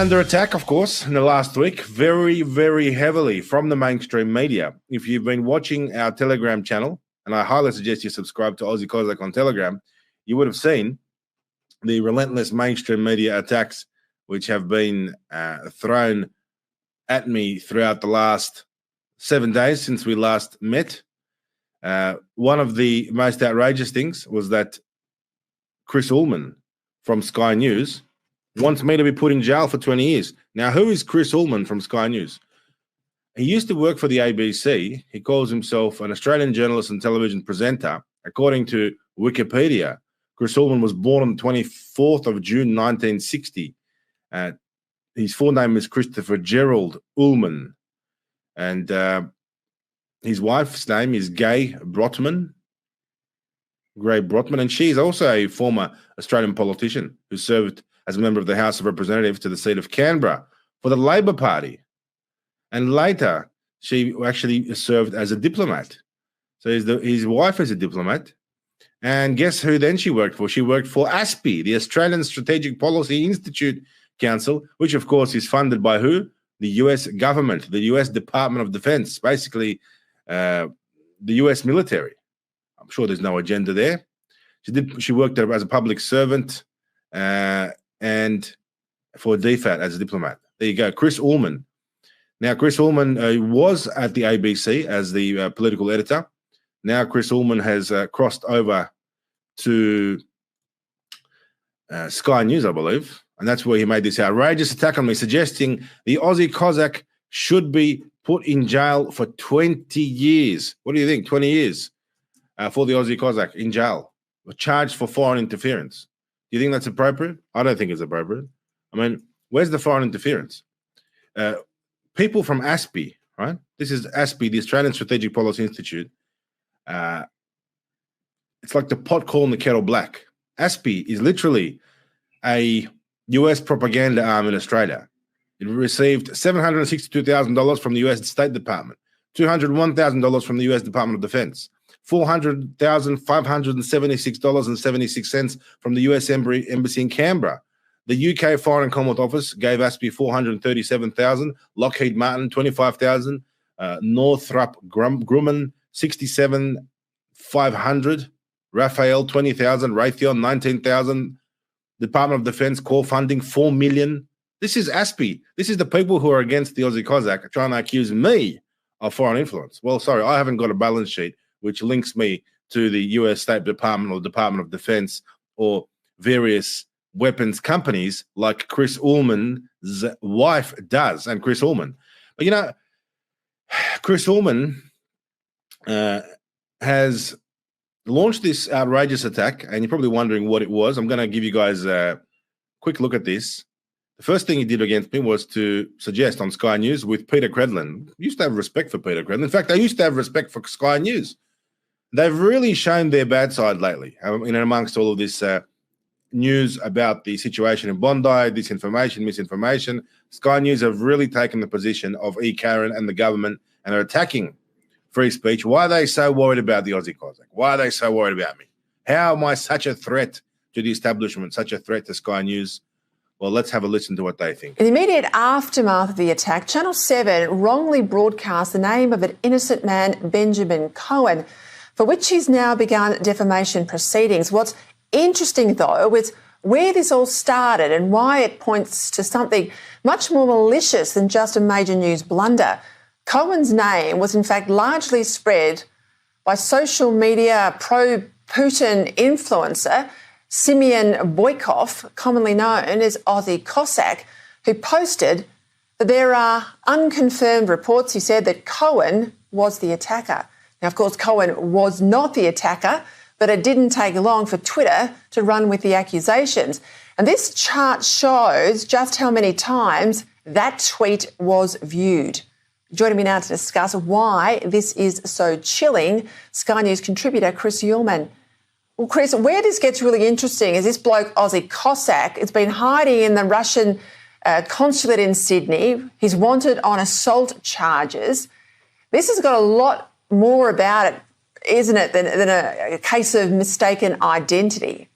under attack, of course, in the last week, very, very heavily from the mainstream media. If you've been watching our Telegram channel, and I highly suggest you subscribe to Aussie Cossack on Telegram, you would have seen the relentless mainstream media attacks which have been thrown at me throughout the last 7 days since we last met. One of the most outrageous things was that Chris Uhlmann from Sky News wants me to be put in jail for 20 years. Now, who is Chris Uhlmann from Sky News? He used to work for the ABC. He calls himself an Australian journalist and television presenter. According to Wikipedia, Chris Uhlmann was born on the 24th of June, 1960. His full name is Christopher Gerald Uhlmann. And his wife's name is Gray Brotman, and she's also a former Australian politician who served as a member of the House of Representatives to the seat of Canberra for the Labor Party. And later, she actually served as a diplomat. So his wife is a diplomat. And guess who then she worked for? She worked for ASPI, the Australian Strategic Policy Institute Council, which, of course, is funded by who? The US government, the US Department of Defense, basically the US military. I'm sure there's no agenda there. She worked there as a public servant and for DFAT as a diplomat. There you go, Chris Uhlmann. Now, Chris Uhlmann was at the ABC as the political editor. Now, Chris Uhlmann has crossed over to Sky News, I believe, and that's where he made this outrageous attack on me, suggesting the Aussie Cossack should be put in jail for 20 years. What do you think? 20 years for the Aussie Cossack in jail, charged for foreign interference. Do you think that's appropriate? I don't think it's appropriate. I mean, where's the foreign interference? People from ASPI, right? This is ASPI, the Australian Strategic Policy Institute. It's like the pot calling the kettle black. ASPI is literally a US propaganda arm in Australia. It received $762,000 from the US State Department, $201,000 from the US Department of Defense, $400,576.76 from the US Embassy in Canberra. The UK Foreign and Commonwealth Office gave ASPI $437,000, Lockheed Martin $25,000, Northrop Grumman $67,500, Raphael $20,000, Raytheon $19,000, Department of Defense core funding $4 million. This is ASPI. This is the people who are against the Aussie Cossack trying to accuse me of foreign influence. Well, sorry, I haven't got a balance sheet which links me to the US State Department or Department of Defense or various weapons companies like Chris Uhlmann's wife does, and Chris Uhlmann. But, you know, Chris Uhlmann has launched this outrageous attack, and you're probably wondering what it was. I'm going to give you guys a quick look at this. The first thing he did against me was to suggest on Sky News with Peter Credlin. I used to have respect for Peter Credlin. In fact, I used to have respect for Sky News. They've really shown their bad side lately, amongst all of this news about the situation in Bondi, disinformation, misinformation. Sky News have really taken the position of E. Karen and the government and are attacking free speech. Why are they so worried about the Aussie Cossack? Why are they so worried about me? How am I such a threat to the establishment, such a threat to Sky News? Well, let's have a listen to what they think. In the immediate aftermath of the attack, Channel 7 wrongly broadcast the name of an innocent man, Benjamin Cohen, for which he's now begun defamation proceedings. What's interesting, though, is where this all started and why it points to something much more malicious than just a major news blunder. Cohen's name was, in fact, largely spread by social media pro-Putin influencer Simeón Boikov, commonly known as Aussie Cossack, who posted that there are unconfirmed reports, he said, that Cohen was the attacker. Now, of course, Cohen was not the attacker, but it didn't take long for Twitter to run with the accusations. And this chart shows just how many times that tweet was viewed. Joining me now to discuss why this is so chilling, Sky News contributor Chris Uhlmann. Well, Chris, where this gets really interesting is this bloke, Aussie Cossack, has been hiding in the Russian consulate in Sydney. He's wanted on assault charges. This has got a lot more about it, isn't it, than a case of mistaken identity?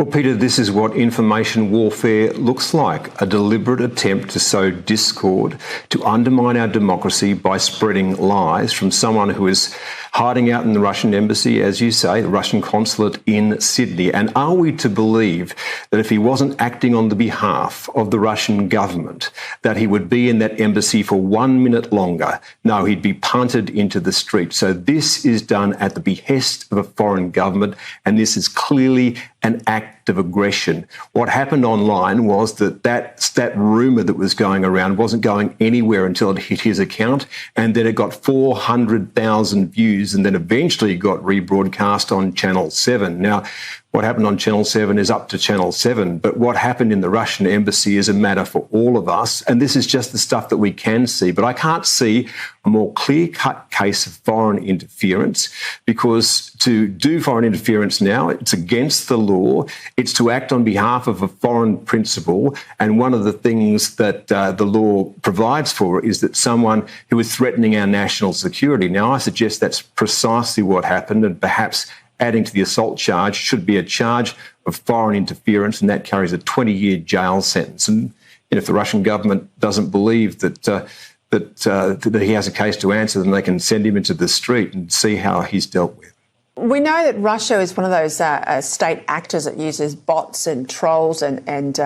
Well, Peter, this is what information warfare looks like, a deliberate attempt to sow discord, to undermine our democracy by spreading lies from someone who is hiding out in the Russian embassy, as you say, the Russian consulate in Sydney. And are we to believe that if he wasn't acting on the behalf of the Russian government, that he would be in that embassy for 1 minute longer? No, he'd be punted into the street. So this is done at the behest of a foreign government, and this is clearly an act of aggression. What happened online was that rumour that was going around wasn't going anywhere until it hit his account, and then it got 400,000 views, and then eventually got rebroadcast on Channel 7. Now, what happened on Channel 7 is up to Channel 7, but what happened in the Russian embassy is a matter for all of us, and this is just the stuff that we can see. But I can't see a more clear-cut case of foreign interference, because to do foreign interference now, it's against the law, it's to act on behalf of a foreign principle, and one of the things that the law provides for is that someone who is threatening our national security. Now, I suggest that's precisely what happened, and perhaps adding to the assault charge should be a charge of foreign interference, and that carries a 20-year jail sentence. And if the Russian government doesn't believe that he has a case to answer, then they can send him into the street and see how he's dealt with. We know that Russia is one of those state actors that uses bots and trolls and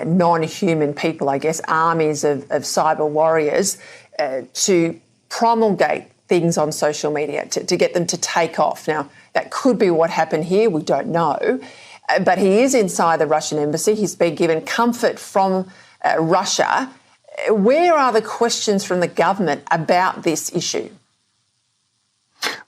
non-human people, I guess, armies of cyber warriors to promulgate things on social media, to get them to take off. Now, that could be what happened here. We don't know. But he is inside the Russian embassy. He's been given comfort from Russia. Where are the questions from the government about this issue?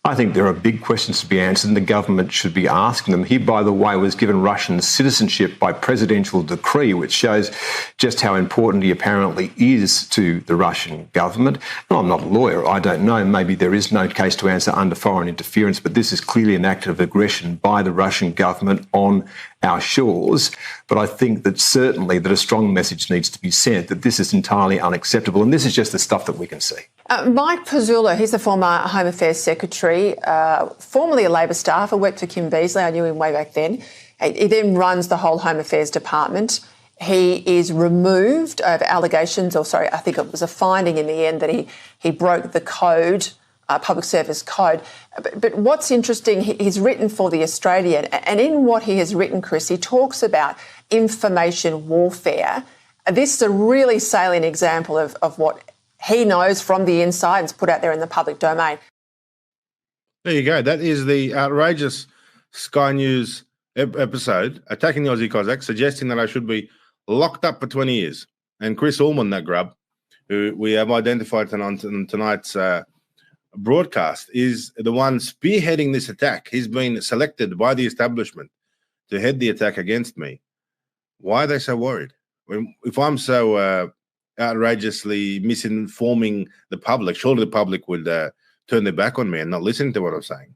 I think there are big questions to be answered, and the government should be asking them. He, by the way, was given Russian citizenship by presidential decree, which shows just how important he apparently is to the Russian government. And I'm not a lawyer. I don't know. Maybe there is no case to answer under foreign interference, but this is clearly an act of aggression by the Russian government on our shores. But I think that certainly that a strong message needs to be sent that this is entirely unacceptable, and this is just the stuff that we can see. Mike Pizzula, he's the former Home Affairs Secretary, formerly a Labor staffer, worked for Kim Beazley. I knew him way back then. He then runs the whole Home Affairs Department. He is removed over allegations, I think it was a finding in the end that he broke the code, public service code. But what's interesting, he's written for The Australian, and in what he has written, Chris, he talks about information warfare. This is a really salient example of what he knows from the inside and it's put out there in the public domain. There you go. That is the outrageous Sky News episode, attacking the Aussie Cossacks, suggesting that I should be locked up for 20 years. And Chris Uhlmann, that grub, who we have identified on tonight's broadcast, is the one spearheading this attack. He's been selected by the establishment to head the attack against me. Why are they so worried? If I'm so outrageously misinforming the public, surely the public would turn their back on me and not listen to what I'm saying.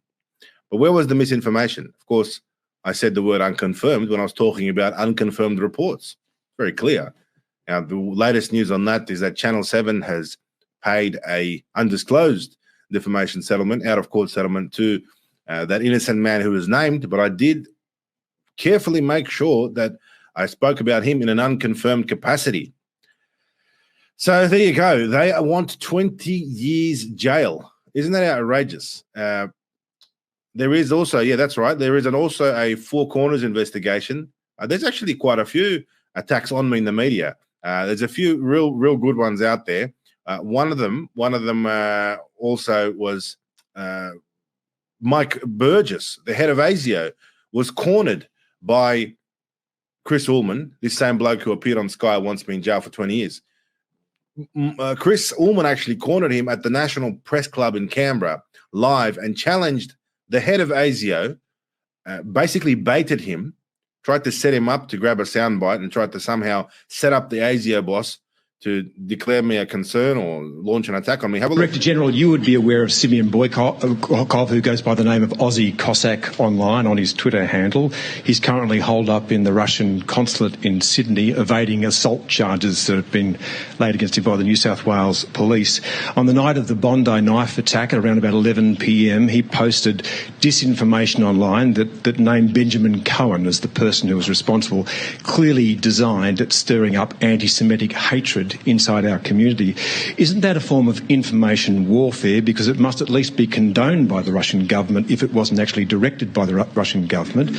But where was the misinformation? Of course, I said the word unconfirmed when I was talking about unconfirmed reports. Very clear. Now, the latest news on that is that Channel 7 has paid a undisclosed defamation settlement, out-of-court settlement, to that innocent man who was named, but I did carefully make sure that I spoke about him in an unconfirmed capacity. So there you go. They want 20 years jail. Isn't that outrageous? There is also, that's right, there is also a Four Corners investigation. There's actually quite a few attacks on me in the media. There's a few real good ones out there. One of them also was Mike Burgess, the head of ASIO, was cornered by Chris Uhlmann, this same bloke who appeared on Sky once been in jail for 20 years. Chris Uhlmann actually cornered him at the National Press Club in Canberra live and challenged the head of ASIO, basically baited him, tried to set him up to grab a soundbite and tried to somehow set up the ASIO boss to declare me a concern or launch an attack on me. Have a look. Director General, you would be aware of Simeón Boikov, who goes by the name of Aussie Cossack online on his Twitter handle. He's currently holed up in the Russian consulate in Sydney, evading assault charges that have been laid against him by the New South Wales police. On the night of the Bondi knife attack at around about 11 p.m, he posted disinformation online that named Benjamin Cohen as the person who was responsible, clearly designed at stirring up anti-Semitic hatred inside our community. Isn't that a form of information warfare? Because it must at least be condoned by the Russian government if it wasn't actually directed by the Russian government.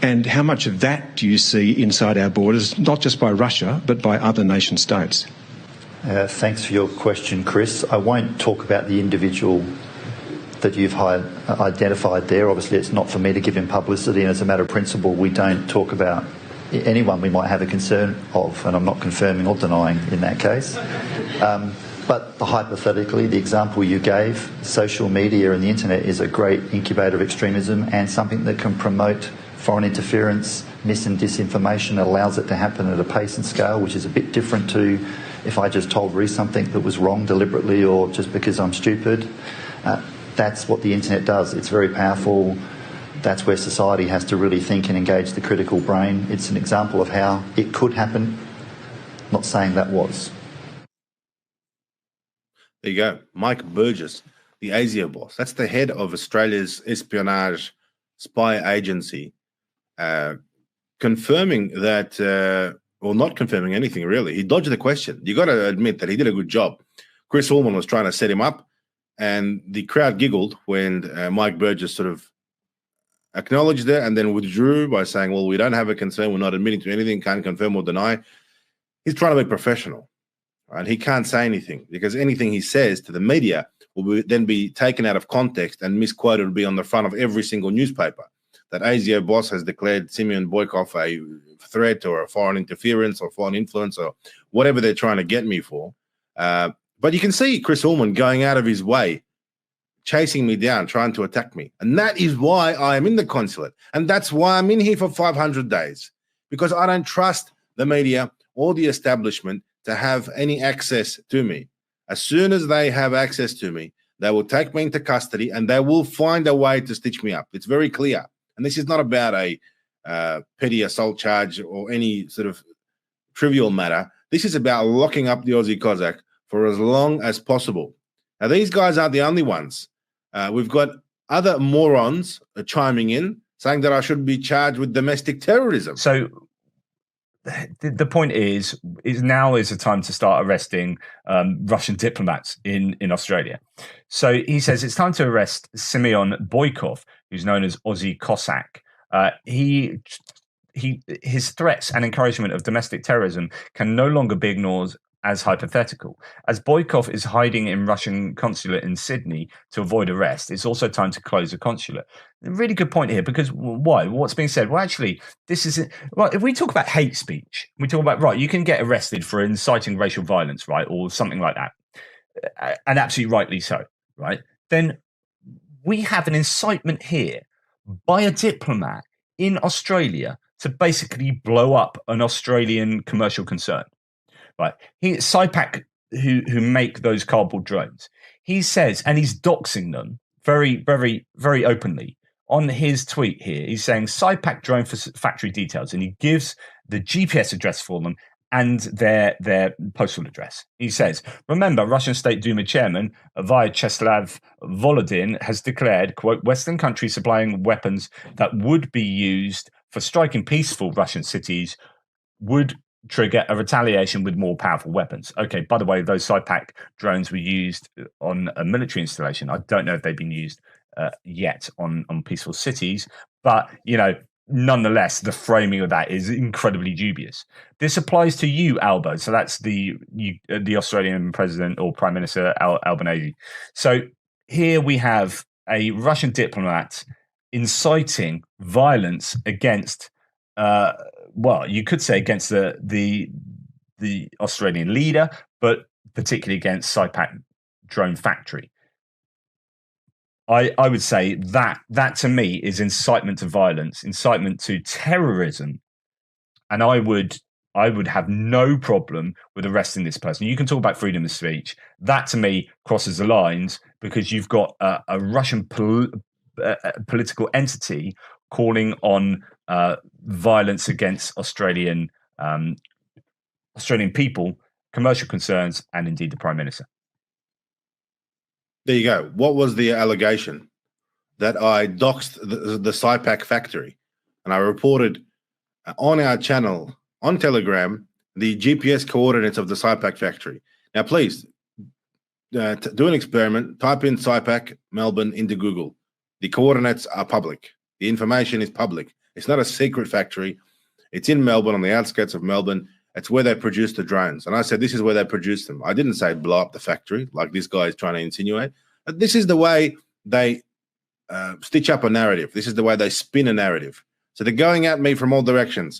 And how much of that do you see inside our borders, not just by Russia, but by other nation states? Thanks for your question, Chris. I won't talk about the individual that you've identified there. Obviously, it's not for me to give him publicity, and as a matter of principle, we don't talk about anyone we might have a concern of, and I'm not confirming or denying in that case. But hypothetically, the example you gave, social media and the internet is a great incubator of extremism and something that can promote foreign interference, mis and disinformation. It allows it to happen at a pace and scale which is a bit different to if I just told Reece something that was wrong deliberately or just because I'm stupid. That's what the internet does. It's very powerful. That's where society has to really think and engage the critical brain. It's an example of how it could happen. Not saying that was. There you go. Mike Burgess, the ASIO boss. That's the head of Australia's espionage spy agency, confirming that, or not confirming anything really. He dodged the question. You got to admit that he did a good job. Chris Uhlmann was trying to set him up, and the crowd giggled when Mike Burgess sort of acknowledged it and then withdrew by saying, well, we don't have a concern, we're not admitting to anything, can't confirm or deny. He's trying to be professional, right? He can't say anything because anything he says to the media will then be taken out of context and misquoted, will be on the front of every single newspaper. That ASIO boss has declared Simeón Boikov a threat or a foreign interference or foreign influence or whatever they're trying to get me for. But you can see Chris Uhlmann going out of his way, chasing me down, trying to attack me. And that is why I am in the consulate. And that's why I'm in here for 500 days, because I don't trust the media or the establishment to have any access to me. As soon as they have access to me, they will take me into custody and they will find a way to stitch me up. It's very clear. And this is not about a petty assault charge or any sort of trivial matter. This is about locking up the Aussie Cossack for as long as possible. Now, these guys aren't the only ones. We've got other morons chiming in, saying that I should be charged with domestic terrorism. So the point is now is the time to start arresting Russian diplomats in Australia. So he says it's time to arrest Simeón Boikov, who's known as Aussie Cossack. His threats and encouragement of domestic terrorism can no longer be ignored as hypothetical. As Boikov is hiding in Russian consulate in Sydney to avoid arrest, it's also time to close the consulate. A really good point here, because why? What's being said? Well, actually, this is well. If we talk about hate speech, we talk about, right, you can get arrested for inciting racial violence, right, or something like that, and absolutely rightly so, right? Then we have an incitement here by a diplomat in Australia to basically blow up an Australian commercial concern. Right, SIPAC, who make those cardboard drones, he says, and he's doxing them very, very, very openly on his tweet here. He's saying SIPAC drone factory details, and he gives the GPS address for them and their postal address. He says, remember, Russian State Duma chairman Vyacheslav Volodin has declared, quote, Western countries supplying weapons that would be used for striking peaceful Russian cities would trigger a retaliation with more powerful weapons. Okay, by the way, those SIPAC drones were used on a military installation. I don't know if they've been used yet on peaceful cities, but, you know, nonetheless, the framing of that is incredibly dubious. This applies to you, Albo. So that's the Australian president or Prime Minister Albanese. So here we have a Russian diplomat inciting violence against well, you could say against the Australian leader, but particularly against SIPAC drone factory. I would say that to me is incitement to violence, incitement to terrorism, and I would I would have no problem with arresting this person. You can talk about freedom of speech. That, to me, crosses the lines because you've got a Russian political entity calling on violence against Australian people, commercial concerns, and indeed the Prime Minister. There you go. What was the allegation? That I doxed the SIPAC factory, and I reported on our channel on Telegram the GPS coordinates of the SIPAC factory. Now, please do an experiment. Type in SIPAC Melbourne into Google. The coordinates are public. The information is public. It's not a secret factory. It's in Melbourne, on the outskirts of Melbourne. It's where they produce the drones. And I said, this is where they produce them. I didn't say blow up the factory like this guy is trying to insinuate. But this is the way they stitch up a narrative. This is the way they spin a narrative. So they're going at me from all directions.